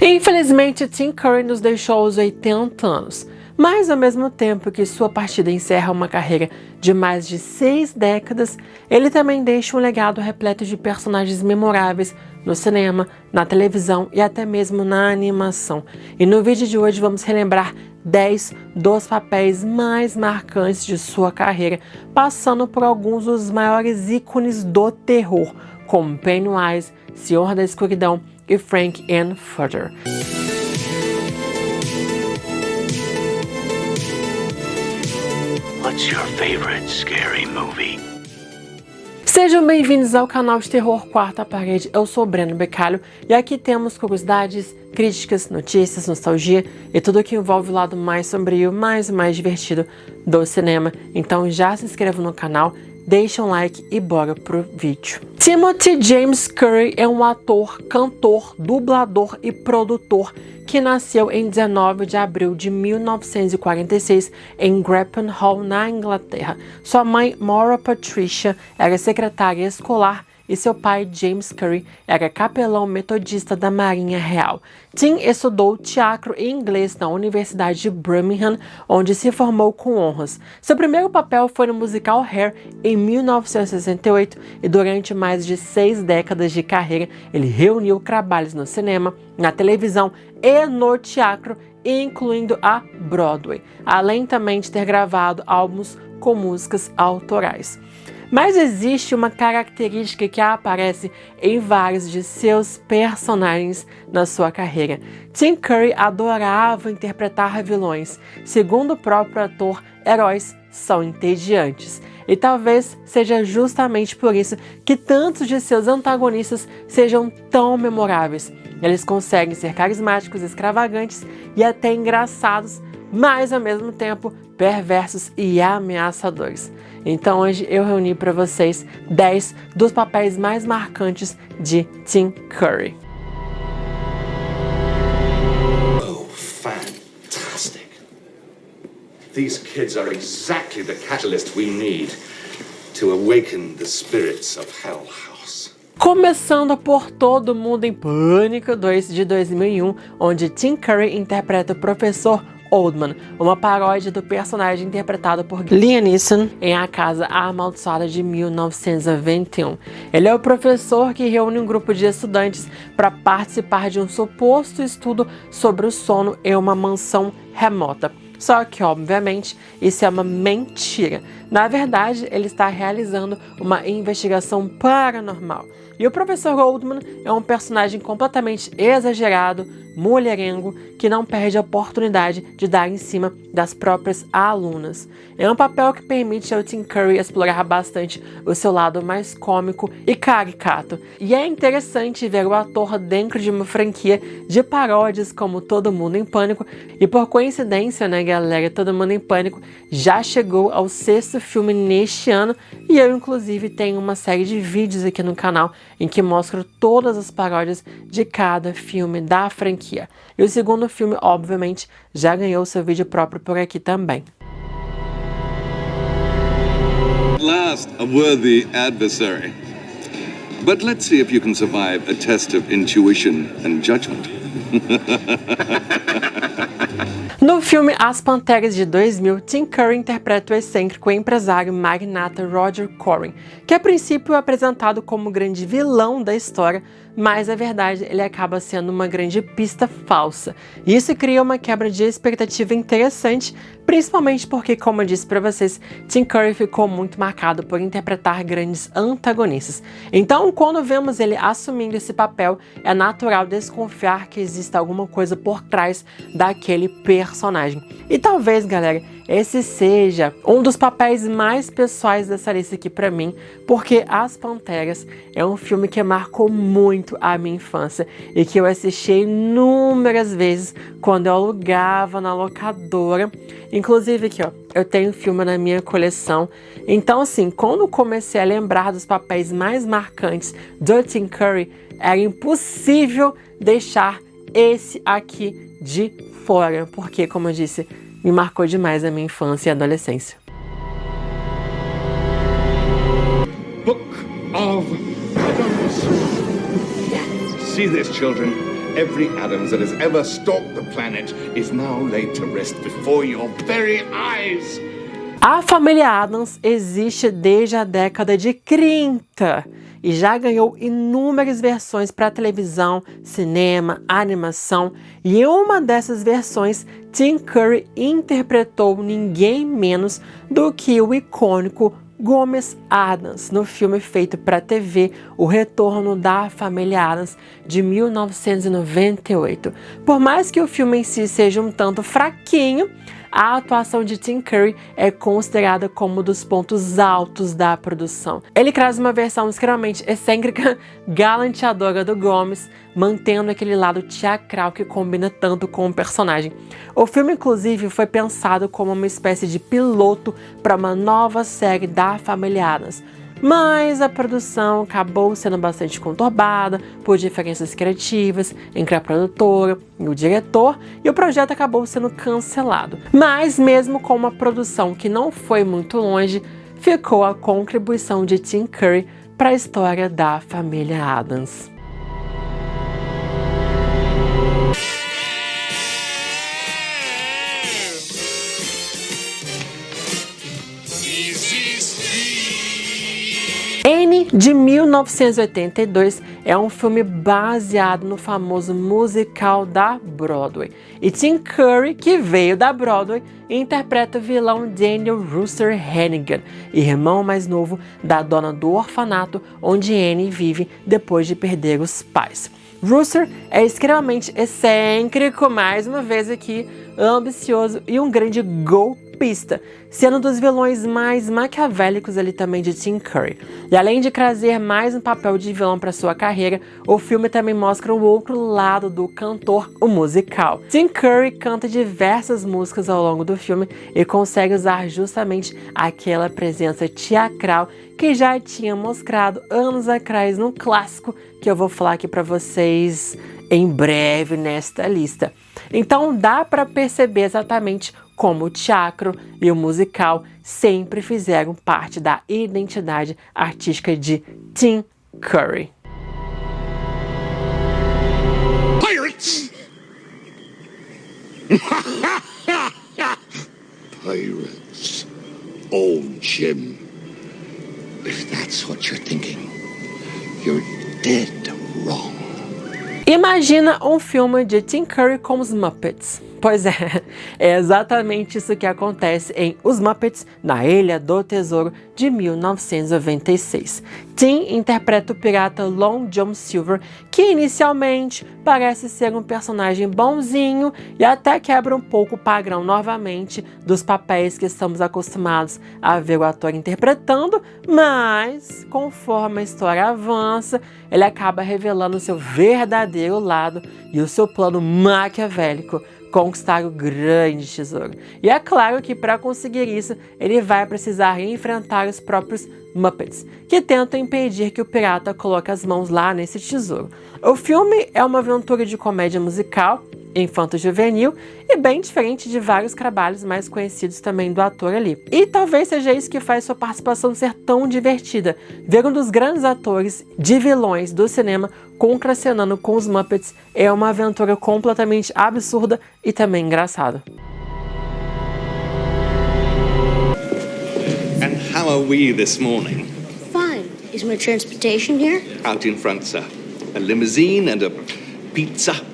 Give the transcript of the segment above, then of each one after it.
Infelizmente, Tim Curry nos deixou aos 80 anos, mas ao mesmo tempo que sua partida encerra uma carreira de mais de 6 décadas, ele também deixa um legado repleto de personagens memoráveis no cinema, na televisão e até mesmo na animação. E no vídeo de hoje vamos relembrar 10 dos papéis mais marcantes de sua carreira, passando por alguns dos maiores ícones do terror, como Pennywise, Senhor da Escuridão e Frank-N-Furter. What's your favorite scary movie? Sejam bem-vindos ao canal de Terror Quarta Parede, eu sou o Breno Becalho e aqui temos curiosidades, críticas, notícias, nostalgia e tudo que envolve o lado mais sombrio, mais divertido do cinema. Então já se inscreva no canal, deixa um like e bora pro vídeo. Timothy James Curry é um ator, cantor, dublador e produtor que nasceu em 19 de abril de 1946 em Grapon Hall, na Inglaterra. Sua mãe, Maura Patricia, era secretária escolar e seu pai, James Curry, era capelão metodista da Marinha Real. Tim estudou teatro e inglês na Universidade de Birmingham, onde se formou com honras. Seu primeiro papel foi no musical Hair, em 1968, e durante mais de 6 décadas de carreira, ele reuniu trabalhos no cinema, na televisão e no teatro, incluindo a Broadway, além também de ter gravado álbuns com músicas autorais. Mas existe uma característica que aparece em vários de seus personagens na sua carreira. Tim Curry adorava interpretar vilões. Segundo o próprio ator, heróis são entediantes. E talvez seja justamente por isso que tantos de seus antagonistas sejam tão memoráveis. Eles conseguem ser carismáticos, extravagantes e até engraçados, mas ao mesmo tempo perversos e ameaçadores. Então hoje eu reuni para vocês 10 dos papéis mais marcantes de Tim Curry. Oh, fantastic. These kids are exactly the catalyst we need to awaken the spirits of Hell House. Começando por Todo Mundo em Pânico 2 de 2001, onde Tim Curry interpreta o professor Oldman, uma paródia do personagem interpretado por Liam Neeson em A Casa Amaldiçoada de 1921. Ele é o professor que reúne um grupo de estudantes para participar de um suposto estudo sobre o sono em uma mansão remota. Só que, obviamente, isso é uma mentira. Na verdade, ele está realizando uma investigação paranormal. E o professor Oldman é um personagem completamente exagerado, mulherengo, que não perde a oportunidade de dar em cima das próprias alunas. É um papel que permite ao Tim Curry explorar bastante o seu lado mais cômico e caricato. E é interessante ver o ator dentro de uma franquia de paródias como Todo Mundo em Pânico. E por coincidência, né, galera, Todo Mundo em Pânico já chegou ao 6º filme neste ano. E eu, inclusive, tenho uma série de vídeos aqui no canal em que mostro todas as paródias de cada filme da franquia. E o segundo filme, obviamente, já ganhou seu vídeo próprio por aqui também. At last, a worthy adversary. But let's see if you can survive a test of intuition and judgment. No filme As Panteras de 2000, Tim Curry interpreta o excêntrico empresário magnata Roger Corman, que a princípio é apresentado como o grande vilão da história, mas na verdade ele acaba sendo uma grande pista falsa. Isso cria uma quebra de expectativa interessante, principalmente porque, como eu disse para vocês, Tim Curry ficou muito marcado por interpretar grandes antagonistas. Então, quando vemos ele assumindo esse papel, é natural desconfiar que exista alguma coisa por trás daquele personagem. E talvez, galera, esse seja um dos papéis mais pessoais dessa lista aqui pra mim, porque As Panteras é um filme que marcou muito a minha infância e que eu assisti inúmeras vezes quando eu alugava na locadora. Inclusive aqui, ó, eu tenho filme na minha coleção. Então, assim, quando comecei a lembrar dos papéis mais marcantes do Tim Curry, era impossível deixar esse aqui de fora, porque, como eu disse, me marcou demais a minha infância e adolescência. Book of Rhythms. See this, children. Every Adams that has ever stalked the planet is now laid to rest before your very eyes. A família Addams existe desde a década de 30 e já ganhou inúmeras versões para televisão, cinema, animação, e em uma dessas versões, Tim Curry interpretou ninguém menos do que o icônico Gomes Addams, no filme feito para TV O Retorno da Família Addams, de 1998. Por mais que o filme em si seja um tanto fraquinho, a atuação de Tim Curry é considerada como um dos pontos altos da produção. Ele traz uma versão extremamente excêntrica, galanteadora do Gomes, mantendo aquele lado teatral que combina tanto com o personagem. O filme, inclusive, foi pensado como uma espécie de piloto para uma nova série da família Addams. Mas a produção acabou sendo bastante conturbada por diferenças criativas entre a produtora e o diretor, e o projeto acabou sendo cancelado. Mas mesmo com uma produção que não foi muito longe, ficou a contribuição de Tim Curry para a história da família Addams. Annie, de 1982, é um filme baseado no famoso musical da Broadway. E Tim Curry, que veio da Broadway, interpreta o vilão Daniel Rooster Hannigan, irmão mais novo da dona do orfanato onde Annie vive depois de perder os pais. Rooster é extremamente excêntrico, mais uma vez aqui, ambicioso e um grande golpista, sendo um dos vilões mais maquiavélicos ali também de Tim Curry. E além de trazer mais um papel de vilão para sua carreira, o filme também mostra o outro lado do cantor, o musical. Tim Curry canta diversas músicas ao longo do filme e consegue usar justamente aquela presença teatral que já tinha mostrado anos atrás no clássico que eu vou falar aqui para vocês em breve nesta lista. Então dá para perceber exatamente como o teatro e o musical sempre fizeram parte da identidade artística de Tim Curry. Pirates! Pirates. Oh, Jim. If that's what you're thinking, you're dead wrong. Imagina um filme de Tim Curry com os Muppets. Pois é exatamente isso que acontece em Os Muppets na Ilha do Tesouro, de 1996. Tim interpreta o pirata Long John Silver, que inicialmente parece ser um personagem bonzinho e até quebra um pouco o padrão novamente dos papéis que estamos acostumados a ver o ator interpretando, mas conforme a história avança, ele acaba revelando seu verdadeiro lado e o seu plano maquiavélico: conquistar o grande tesouro. E é claro que para conseguir isso, ele vai precisar enfrentar os próprios Muppets, que tentam impedir que o pirata coloque as mãos lá nesse tesouro. O filme é uma aventura de comédia musical, infanto-juvenil, e bem diferente de vários trabalhos mais conhecidos também do ator ali. E talvez seja isso que faz sua participação ser tão divertida, ver um dos grandes atores de vilões do cinema contracenando com os Muppets é uma aventura completamente absurda e também engraçada. And how are we this morning? Fine. Is my transportation here? Out in front, sir. A limousine and a pizza.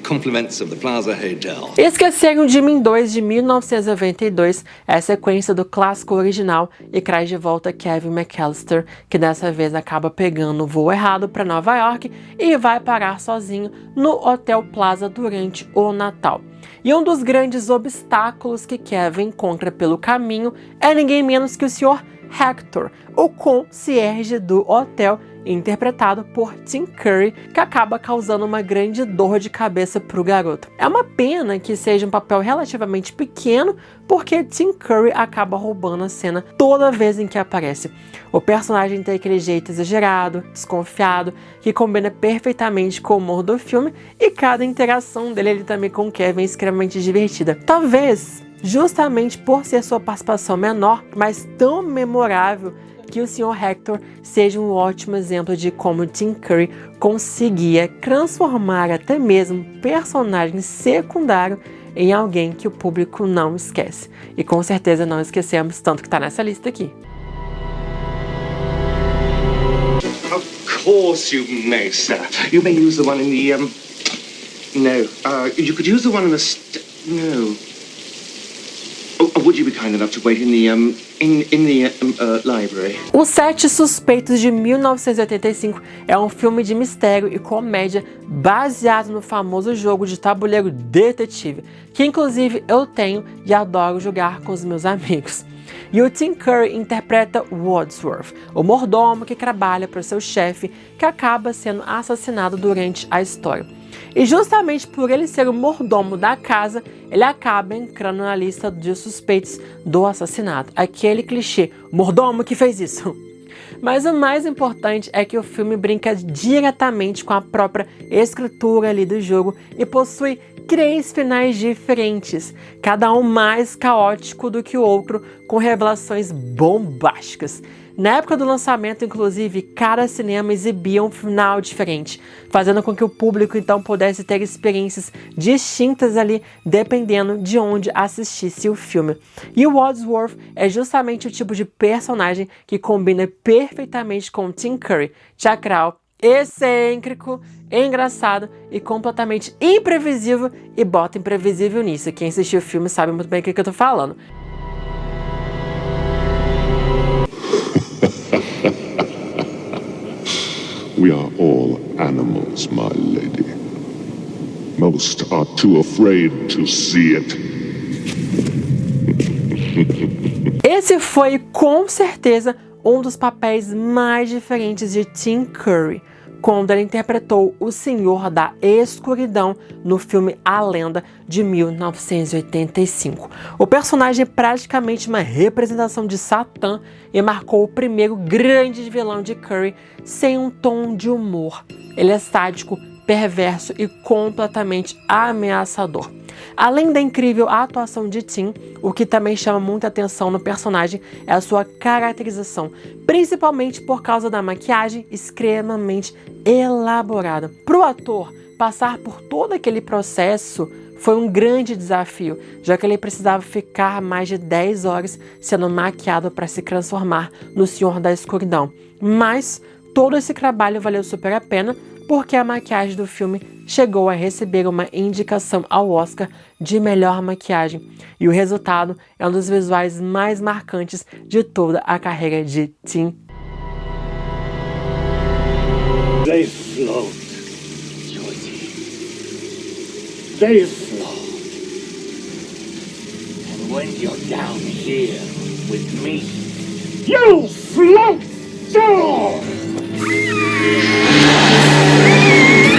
Compliments of the Plaza Hotel. Esqueceram de Mim 2, de 1992, é a sequência do clássico original e traz de volta Kevin McAllister, que dessa vez acaba pegando o voo errado para Nova York e vai parar sozinho no Hotel Plaza durante o Natal. E um dos grandes obstáculos que Kevin encontra pelo caminho é ninguém menos que o Sr. Hector, o concierge do hotel, interpretado por Tim Curry, que acaba causando uma grande dor de cabeça para o garoto. É uma pena que seja um papel relativamente pequeno, porque Tim Curry acaba roubando a cena toda vez em que aparece. O personagem tem aquele jeito exagerado, desconfiado, que combina perfeitamente com o humor do filme, e cada interação dele também com Kevin é extremamente divertida. Talvez justamente por ser sua participação menor, mas tão memorável, que o Sr. Hector seja um ótimo exemplo de como Tim Curry conseguia transformar até mesmo um personagem secundário em alguém que o público não esquece. E com certeza não esquecemos, tanto que está nessa lista aqui. Of course you may, sir. You may use the one in the, No. You could use the one in the No. Oh, would you be kind enough to wait in the, library? Os Sete Suspeitos de 1985 é um filme de mistério e comédia baseado no famoso jogo de tabuleiro Detetive, que inclusive eu tenho e adoro jogar com os meus amigos. E o Tim Curry interpreta Wadsworth, o mordomo que trabalha para o seu chefe, que acaba sendo assassinado durante a história. E justamente por ele ser o mordomo da casa, ele acaba entrando na lista de suspeitos do assassinato. Aquele clichê, mordomo que fez isso. Mas o mais importante é que o filme brinca diretamente com a própria escritura ali do jogo e possui 3 finais diferentes, cada um mais caótico do que o outro, com revelações bombásticas. Na época do lançamento, inclusive, cada cinema exibia um final diferente, fazendo com que o público então pudesse ter experiências distintas ali, dependendo de onde assistisse o filme. E o Wadsworth é justamente o tipo de personagem que combina perfeitamente com Tim Curry, chacral, excêntrico, engraçado e completamente imprevisível, e bota imprevisível nisso. Quem assistiu o filme sabe muito bem o que eu tô falando. We are all animals, my lady. Most are too afraid to see it. Esse foi, com certeza, um dos papéis mais diferentes de Tim Curry, quando ele interpretou o Senhor da Escuridão no filme A Lenda, de 1985. O personagem é praticamente uma representação de Satã e marcou o primeiro grande vilão de Curry sem um tom de humor. Ele é sádico, perverso e completamente ameaçador. Além da incrível atuação de Tim, o que também chama muita atenção no personagem é a sua caracterização, principalmente por causa da maquiagem extremamente elaborada. Para o ator passar por todo aquele processo foi um grande desafio, já que ele precisava ficar mais de 10 horas sendo maquiado para se transformar no Senhor da Escuridão. Mas todo esse trabalho valeu super a pena, porque a maquiagem do filme chegou a receber uma indicação ao Oscar de melhor maquiagem. E o resultado é um dos visuais mais marcantes de toda a carreira de Tim. They float, Georgie. They float. And when you're down here with me, you float too!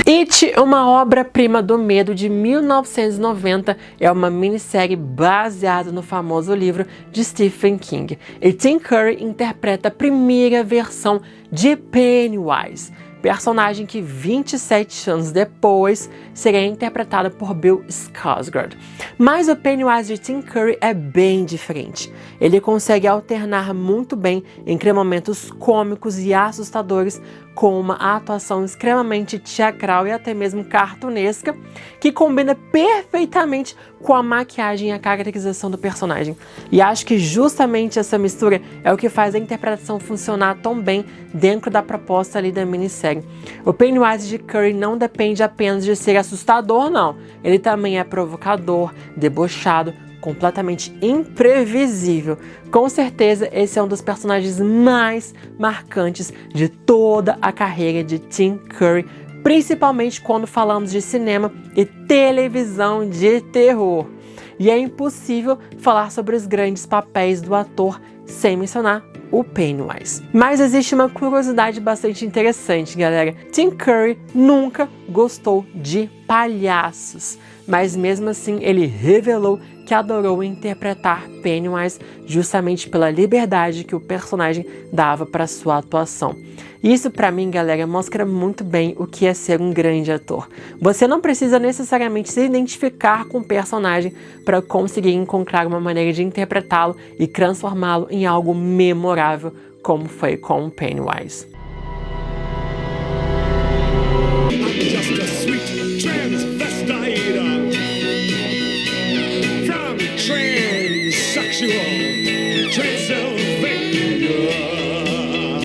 It, uma obra-prima do medo de 1990, é uma minissérie baseada no famoso livro de Stephen King. E Tim Curry interpreta a primeira versão de Pennywise, personagem que 27 anos depois seria interpretado por Bill Skarsgård. Mas o Pennywise de Tim Curry é bem diferente. Ele consegue alternar muito bem entre momentos cômicos e assustadores, com uma atuação extremamente teatral e até mesmo cartunesca, que combina perfeitamente com a maquiagem e a caracterização do personagem. E acho que justamente essa mistura é o que faz a interpretação funcionar tão bem dentro da proposta ali da minissérie. O Pennywise de Curry não depende apenas de ser assustador, não. Ele também é provocador, debochado, completamente imprevisível. Com certeza, esse é um dos personagens mais marcantes de toda a carreira de Tim Curry, principalmente quando falamos de cinema e televisão de terror. E é impossível falar sobre os grandes papéis do ator sem mencionar o Pennywise. Mas existe uma curiosidade bastante interessante, galera. Tim Curry nunca gostou de palhaços, mas mesmo assim ele revelou que adorou interpretar Pennywise justamente pela liberdade que o personagem dava para sua atuação. Isso pra mim, galera, mostra muito bem o que é ser um grande ator. Você não precisa necessariamente se identificar com o personagem para conseguir encontrar uma maneira de interpretá-lo e transformá-lo em algo memorável, como foi com Pennywise. Just a sweet transvestite from transsexual Transylvania.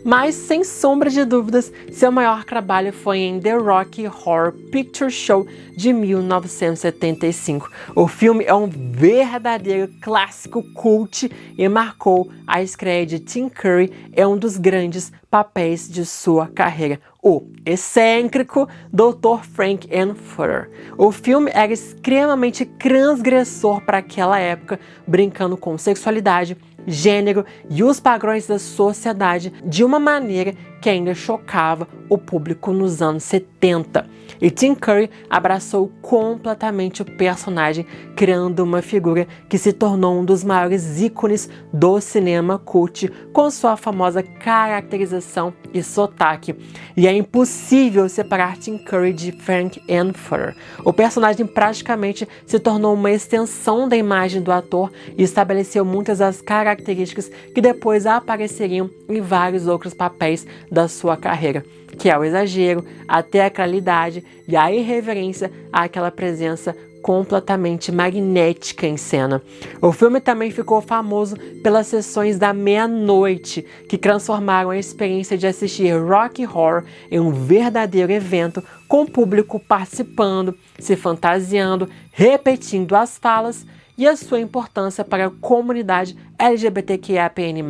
Mas, sem sombra de dúvidas, seu maior trabalho foi em The Rocky Horror Picture Show de 1975. O filme é um verdadeiro clássico cult e marcou a estreia de Tim Curry em um dos grandes papéis de sua carreira, o excêntrico Dr. Frank Enfutter. O filme era extremamente transgressor para aquela época, brincando com sexualidade, gênero e os padrões da sociedade de uma maneira que ainda chocava o público nos anos 70. E Tim Curry abraçou completamente o personagem, criando uma figura que se tornou um dos maiores ícones do cinema cult, com sua famosa caracterização e sotaque. E é impossível separar Tim Curry de Frank Enfutter. O personagem praticamente se tornou uma extensão da imagem do ator e estabeleceu muitas das características que depois apareceriam em vários outros papéis da sua carreira, que é o exagero, a teatralidade e a irreverência àquela presença completamente magnética em cena. O filme também ficou famoso pelas sessões da meia-noite, que transformaram a experiência de assistir Rocky Horror em um verdadeiro evento, com o público participando, se fantasiando, repetindo as falas e a sua importância para a comunidade LGBTQIAPN+.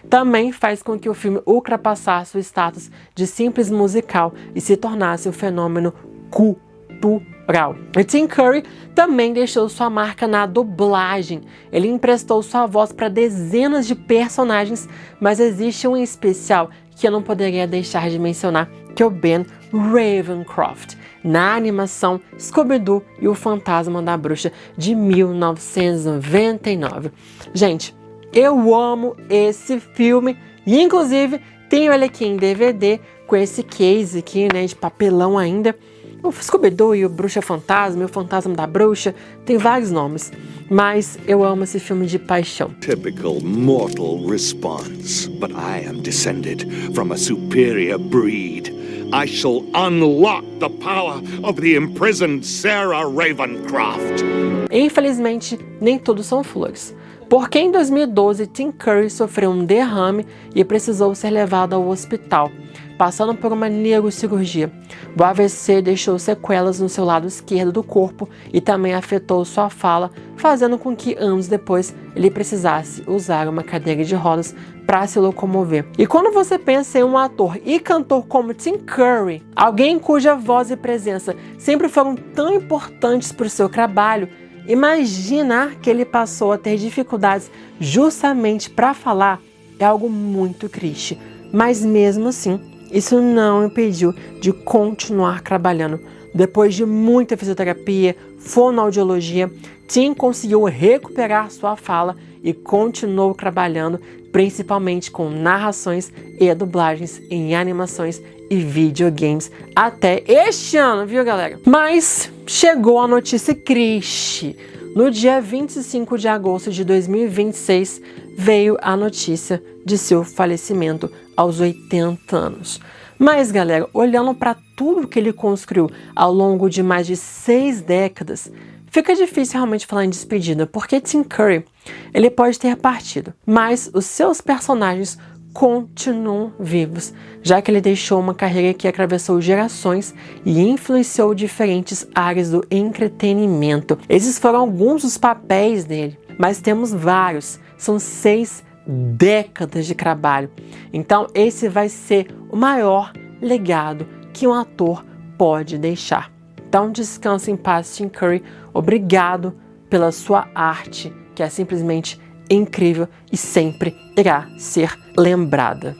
Também faz com que o filme ultrapassasse o status de simples musical e se tornasse um fenômeno cultural. E Tim Curry também deixou sua marca na dublagem. Ele emprestou sua voz para dezenas de personagens, mas existe um em especial que eu não poderia deixar de mencionar, que é o Ben Ravencroft, na animação Scooby-Doo e o Fantasma da Bruxa de 1999. Gente, eu amo esse filme e inclusive tenho ele aqui em DVD com esse case aqui, né, de papelão ainda. O Scooby-Doo e o Bruxa Fantasma e o Fantasma da Bruxa, tem vários nomes, mas eu amo esse filme de paixão. Typical mortal response, but I am descended from a superior breed. I shall unlock the power of the imprisoned Sarah Ravencroft. Infelizmente, nem tudo são flores, porque em 2012 Tim Curry sofreu um derrame e precisou ser levado ao hospital, passando por uma neurocirurgia. O AVC deixou sequelas no seu lado esquerdo do corpo e também afetou sua fala, fazendo com que anos depois ele precisasse usar uma cadeira de rodas para se locomover. E quando você pensa em um ator e cantor como Tim Curry, alguém cuja voz e presença sempre foram tão importantes para o seu trabalho, imaginar que ele passou a ter dificuldades justamente para falar é algo muito triste. Mas mesmo assim, isso não impediu de continuar trabalhando. Depois de muita fisioterapia, fonoaudiologia, Tim conseguiu recuperar sua fala e continuou trabalhando, principalmente com narrações e dublagens em animações e videogames até este ano, viu, galera? Mas chegou a notícia triste. No dia 25 de agosto de 2026, veio a notícia de seu falecimento aos 80 anos. Mas, galera, olhando para tudo que ele construiu ao longo de mais de 6 décadas, fica difícil realmente falar em despedida, porque Tim Curry, ele pode ter partido, mas os seus personagens continuam vivos, já que ele deixou uma carreira que atravessou gerações e influenciou diferentes áreas do entretenimento. Esses foram alguns dos papéis dele, mas temos vários, são 6 décadas de trabalho. Então esse vai ser o maior legado que um ator pode deixar. Então descanse em paz, Tim Curry. Obrigado pela sua arte, que é simplesmente incrível e sempre irá ser lembrada.